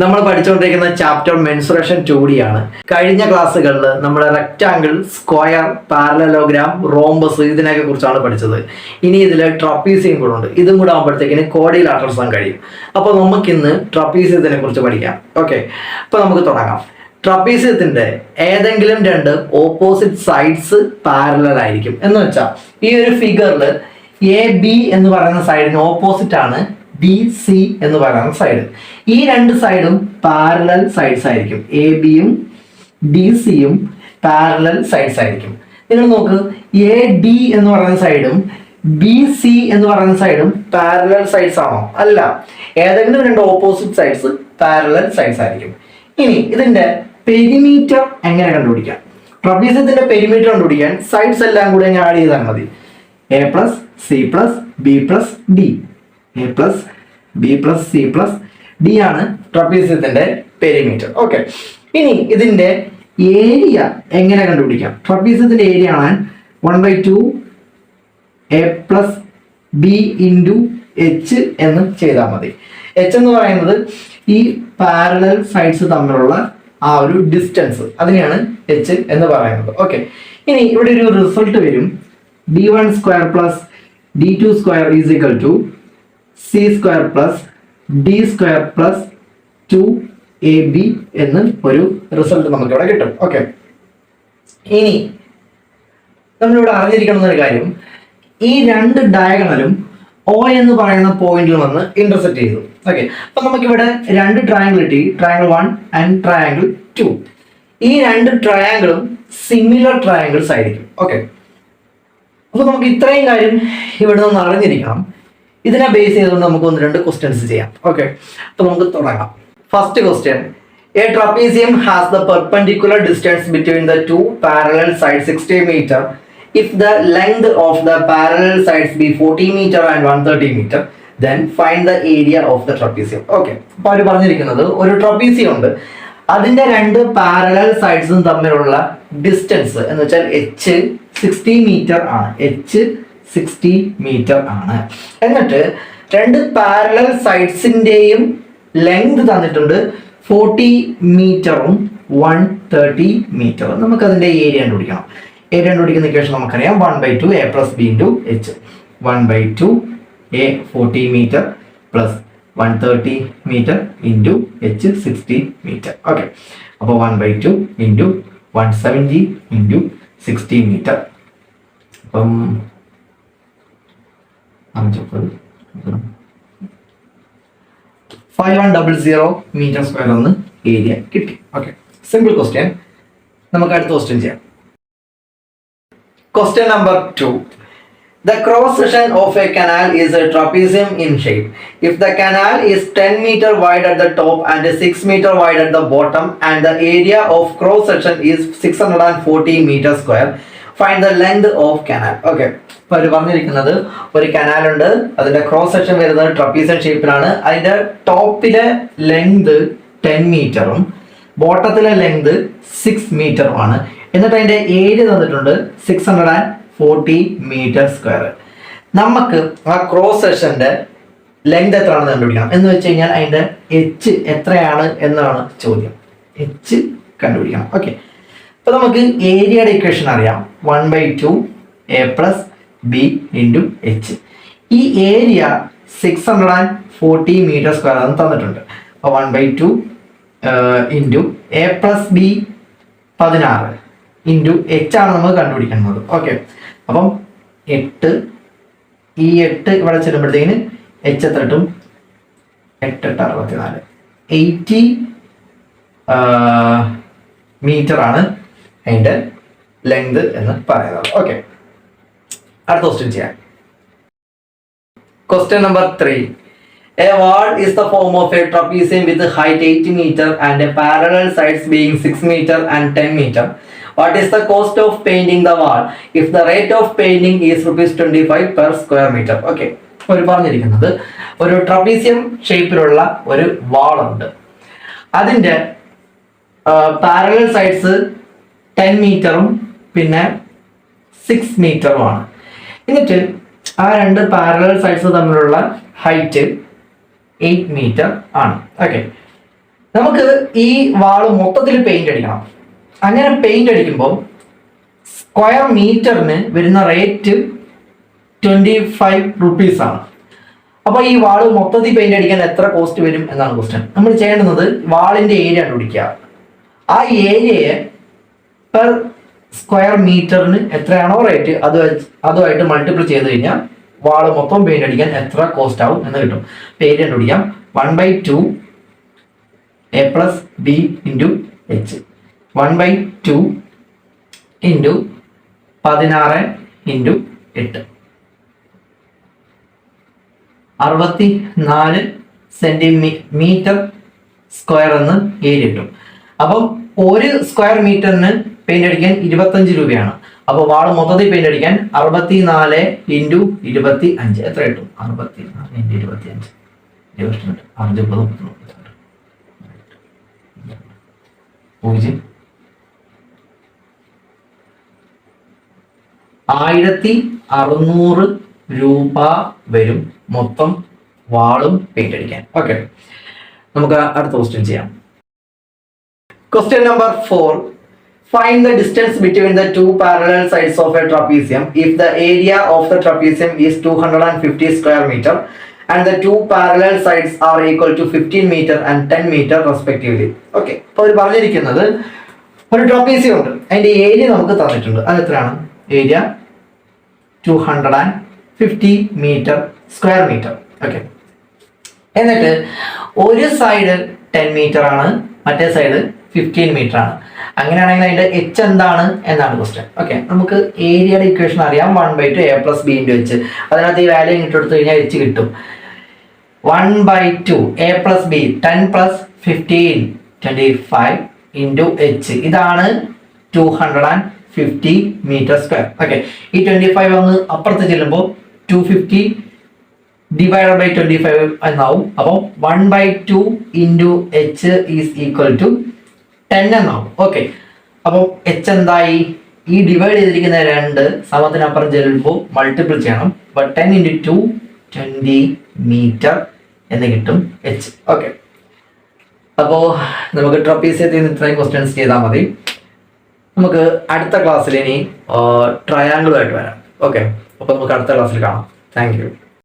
നമ്മൾ പഠിച്ചുകൊണ്ടിരിക്കുന്ന chapter mensuration 2D ആണ്. കഴിഞ്ഞ ക്ലാസ്സുകളിൽ നമ്മൾ റെക്റ്റാങ്കിൾ, സ്ക്വയർ, പാരലലോഗ്രാം, റോംബസ് ഇതിനെയൊക്കെ കുറിച്ചാണ് പഠിച്ചത്. ഇനി ഇതിൽ ട്രപ്പീസിയം കൂടെ ഉണ്ട്. ഇതും കൂടെ ആകുമ്പോഴത്തേക്കിന് ക്വാഡ്രിലാറ്ററൽസ് കഴിയും. അപ്പോൾ നമുക്കിന്ന് ട്രപ്പീസിയത്തിനെ കുറിച്ച് പഠിക്കാം. ഓക്കെ, അപ്പോൾ നമുക്ക് തുടങ്ങാം. ട്രപ്പീസിയത്തിന്റെ ഏതെങ്കിലും രണ്ട് ഓപ്പോസിറ്റ് സൈഡ്സ് പാരലൽ ആയിരിക്കും. എന്ന് വെച്ചാൽ ഈ ഒരു ഫിഗറിൽ AB എന്ന് പറയുന്ന സൈഡിന് ഓപ്പോസിറ്റ് ആണ് BC എന്ന് പറയുന്ന സൈഡ്. ഈ രണ്ട് സൈഡും പാരലൽ സൈഡ്സ് ആയിരിക്കും. ABയും DCയും പാരലൽ സൈഡ്സ് ആയിരിക്കും. നിങ്ങൾ നോക്ക്, AD എന്ന് പറയുന്ന സൈഡും BC എന്ന് പറയുന്ന സൈഡും പാരലൽ സൈഡ്സ് ആണോ? അല്ല. ഏതെങ്കിലും രണ്ട് ഓപ്പോസിറ്റ് സൈഡ്സ് പാരലൽ സൈഡ്സ് ആയിരിക്കും. ഇനി ഇതിന്റെ പെരിമീറ്റർ എങ്ങനെ കണ്ടുപിടിക്കാം? ട്രപ്പീസിയത്തിന്റെ പെരിമീറ്റർ കണ്ടുപിടിക്കാൻ സൈഡ്സ് എല്ലാം കൂടി ആഡ് ചെയ്താൽ മതി. A plus C plus B plus D. A plus B plus C plus D ആണ് ട്രപ്പീസിയത്തിന്റെ പെരിമീറ്റർ. ഓക്കെ, ഇനി ഇതിന്റെ ഏരിയ എങ്ങനെ കണ്ടുപിടിക്കാം? ട്രപ്പീസിയത്തിന്റെ ഏരിയ ആണ് 1/2 A plus B into H എന്ന് ചെയ്താൽ മതി. H എന്ന് പറയുന്നത് ഈ പാരലൽ സൈഡ്സ് തമ്മിലുള്ള ആ ഒരു ഡിസ്റ്റൻസ്, അതിനെയാണ് H എന്ന് പറയുന്നത്. ഓക്കെ, ഇനി ഇവിടെ ഒരു റിസൾട്ട് വരും. D1 square plus D2 square is equal to C square plus D square plus 2AB എന്ന് ഒരു റിസൾട്ട് നമുക്ക് ഇവിടെ കിട്ടും. ഓക്കെ, ഇനി നമ്മളിവിടെ അറിഞ്ഞിരിക്കണം ഒരു കാര്യം, ഈ രണ്ട് ഡയഗണലും O എന്ന് പറയുന്ന പോയിന്റിൽ വന്ന് ഇന്റർസെക്ട് ചെയ്തു. ഓക്കെ, അപ്പൊ നമുക്കിവിടെ രണ്ട് ട്രയാങ്കിൾ കിട്ടി, ട്രയാങ്കിൾ 1 ആൻഡ് ട്രയാങ്കിൾ 2. ഈ രണ്ട് ട്രയാങ്കിളും സിമിലർ ട്രയാങ്കിൾസ് ആയിരിക്കും. ഓക്കെ, അപ്പൊ നമുക്ക് ഇത്രയും കാര്യം ഇവിടെ നിന്ന് അറിഞ്ഞിരിക്കണം. ഇതിനെ ബേസ് ചെയ്തുകൊണ്ട് നമുക്ക് ഒന്ന് രണ്ട് ക്വസ്റ്റ്യൻസ് ചെയ്യാം. ഓക്കെ, അപ്പൊ നമുക്ക് തുടങ്ങാം. First question, a trapezium has the perpendicular distance between the two parallel side 60 metre if the length of the parallel sides be 40 meter and 130 meter, then find the area of the trapezium. Okay, അപ്പൊ അവർ പറഞ്ഞിരിക്കുന്നത് ഒരു trapezium ഉണ്ട്, അതിന്റെ രണ്ട് parallel സൈഡ്സും തമ്മിലുള്ള distance എന്ന് വെച്ചാൽ H 60 metre ആണ്. H 60 മീറ്റർ ആണ്. എന്നിട്ട് രണ്ട് പാരലൽ സൈഡ്സിന്റെയും ലെങ്ത് തന്നിട്ടുണ്ട് 40 മീറ്ററും 130 മീറ്ററും. നമുക്ക് അതിന്റെ ഏരിയ കണ്ടുപിടിക്കണം. ഏരിയ കണ്ടുപിടിക്കുന്ന ഇക്വേഷൻ നമുക്കറിയാം. 1/2 A plus B into H. 1/2 A 40 metre plus 130 metre into H 60 metre. Okay, അപ്പോൾ 1/2 ഇൻറ്റു 170 ഇൻറ്റു 60 മീറ്റർ. അപ്പം 5100 മീറ്റർ സ്ക്വയർ എന്ന് ഏരിയ കിട്ടി. Okay, simple question. നമുക്ക് അടുത്ത ക്വസ്റ്റ്യൻ ചെയ്യാം. Question number 2. The cross section of a canal is a trapezium in shape. If the canal is 10 meter wide at the top and 6 meter wide at the bottom and the area of cross section is 640 meter square, find the length of canal. Okay, അപ്പോൾ അവർ പറഞ്ഞിരിക്കുന്നത് ഒരു canal ഉണ്ട്, അതിന്റെ cross section വരുന്നത് trapezium ഷേപ്പിലാണ്. അതിന്റെ ടോപ്പിലെ length 10 മീറ്ററും ബോട്ടത്തിലെ length 6 മീറ്ററുമാണ്. എന്നിട്ട് അതിന്റെ ഏരിയ തന്നിട്ടുണ്ട് 640 മീറ്റർ സ്ക്വയർ. നമുക്ക് ആ ക്രോസ് സെക്ഷന്റെ ലെങ്ത് എത്രയാണെന്ന് കണ്ടുപിടിക്കണം. എന്ന് വെച്ച് കഴിഞ്ഞാൽ അതിന്റെ H എത്രയാണ് എന്നാണ് ചോദ്യം. H കണ്ടുപിടിക്കണം. ഓക്കെ, അപ്പൊ നമുക്ക് ഏരിയയുടെ ഇക്വേഷൻ അറിയാം. 1/2 A plus B into H. ഈ ഏരിയ 640 മീറ്റർ സ്ക്വയർ എന്ന് തന്നിട്ടുണ്ട്. അപ്പൊ 1/2 into A plus B 16 into H ആണ് നമ്മൾ കണ്ടുപിടിക്കുന്നത്. ഓക്കെ, അപ്പം 8, ഈ 8 ഇവിടെ ചെല്ലുമ്പോഴത്തേക്കിന് H എത്ര കിട്ടും? 8 8 64 80 മീറ്റർ ആണ് അതിൻ്റെ ലെങ്ത് എന്ന് പറയുന്നത്. ഓക്കെ, അടുത്ത ക്വസ്റ്റ്യൻ ചെയ്യാം. Question number 3. A wall is the form of a trapezium with height 8 meter and a parallel sides being 6 meter and 10 meter. What is the cost of painting the wall if the rate of painting is ₹25 per square meter? Okay, ഒരു പറഞ്ഞിരിക്കുന്നത് ഒരു trapezium ഷേപ്പിലുള്ള ഒരു വാൾ ഉണ്ട്, അതിന്റെ parallel sides 10 മീറ്ററും പിന്നെ 6 മീറ്ററുമാണ്. എന്നിട്ട് ആ രണ്ട് പാരലൽ സൈഡ്സ് തമ്മിലുള്ള ഹൈറ്റ് 8 മീറ്റർ ആണ്. ഓക്കെ, നമുക്ക് ഈ വാള് മൊത്തത്തിൽ പെയിന്റ് അടിക്കണം. അങ്ങനെ പെയിന്റ് അടിക്കുമ്പോൾ സ്ക്വയർ മീറ്ററിന് വരുന്ന റേറ്റ് 25 റുപ്പീസ് ആണ്. അപ്പോൾ ഈ വാള് മൊത്തത്തിൽ പെയിന്റ് അടിക്കാൻ എത്ര കോസ്റ്റ് വരും എന്നാണ് ക്വസ്റ്റ്യൻ. നമ്മൾ ചെയ്യേണ്ടുന്നത് വാളിന്റെ ഏരിയ കണ്ടുപിടിക്കുക. ആ ഏരിയയെ പെർ സ്ക്വയർ മീറ്ററിന് എത്രയാണോ റേറ്റ് അതുമായിട്ട് മൾട്ടിപ്പിൾ ചെയ്ത് കഴിഞ്ഞാൽ വാള് മൊത്തം പെയിന്റ് അടിക്കാൻ എത്ര കോസ്റ്റ് ആവും എന്ന് കിട്ടും. ഏരിയ കണ്ടുപിടിക്കാം. 1/2 a plus b into h. 1/2 into 16 into 8. 64 centimetre square എന്ന് ഏരിയ കിട്ടും. അപ്പം ഒരു സ്ക്വയർ മീറ്ററിന് പെയിന്റ് അടിക്കാൻ 25 രൂപയാണ്. അപ്പോൾ വാള് മൊത്തത്തിൽ പെയിന്റ് അടിക്കാൻ 64 into 25 എത്ര കിട്ടും? 64 into 25 1600 രൂപ വരും മൊത്തം വാളും പെയിന്റ് അടിക്കാൻ. ഓക്കെ, നമുക്ക് അടുത്ത ക്വസ്റ്റ്യൻ ചെയ്യാം. Question number 4. Find the distance between the two parallel sides of a trapezium if the area of the trapezium is 250 square meter and the two parallel sides are equal to 15 meter and 10 meter respectively. Okay, അപ്പോൾ ഇത് പറഞ്ഞിരിക്കുന്നത് ഒരു trapezium ഉണ്ട്, അതിന്റെ area നമുക്ക് തന്നിട്ടുണ്ട്. അത് എത്രയാണ്? Area 250 metre square metre. Okay, എന്നിട്ട് ഒരു സൈഡ് 10 മീറ്റർ ആണ്, മറ്റേ സൈഡ് 15 മീറ്റർ ആണ്. അങ്ങനെയാണെങ്കിൽ അതിന്റെ എച്ച് എന്താണ് എന്നാണ് ക്വസ്റ്റ്യൻ. ഓക്കെ, നമുക്ക് ഏരിയയുടെ ഇക്വേഷൻ അറിയാം. 1/2 a plus b into h. അതിനകത്ത് ഈ വാല്യൂ ഇട്ടെടുത്തു കഴിഞ്ഞാൽ എച്ച് കിട്ടും. 1/2 a plus b 10 plus 15 25 into h. ഇതാണ് 250 മീറ്റർ സ്ക്വയർ. ഓക്കെ, ഈ 25 അങ്ങ് അപ്പുറത്ത് ചെല്ലുമ്പോൾ 250 divided by 25 എന്നാവും. അപ്പം 1/2 into h is equal to 10 എന്നാവും. ഓക്കെ, അപ്പം h എന്തായി? ഈ ഡിവൈഡ് ചെയ്തിരിക്കുന്ന 2 സമത്തിനപ്പുറം ചെല്ലുമ്പോൾ മൾട്ടിപ്പിൾ ചെയ്യണം. അപ്പൊ 10 into 2 20 മീറ്റർ എന്ന് കിട്ടും h. ഓക്കെ, അപ്പോൾ നമുക്ക് ട്രപ്പീസിയത്തിൽ നിന്ന് ഇത്രയും ക്വസ്റ്റ്യൻസ് ചെയ്താൽ മതി. നമുക്ക് അടുത്ത ക്ലാസ്സിൽ ഇനി ട്രയാങ്കിളുമായിട്ട് വരാം. ഓക്കെ, അപ്പോൾ നമുക്ക് അടുത്ത ക്ലാസ്സിൽ കാണാം. Thank you.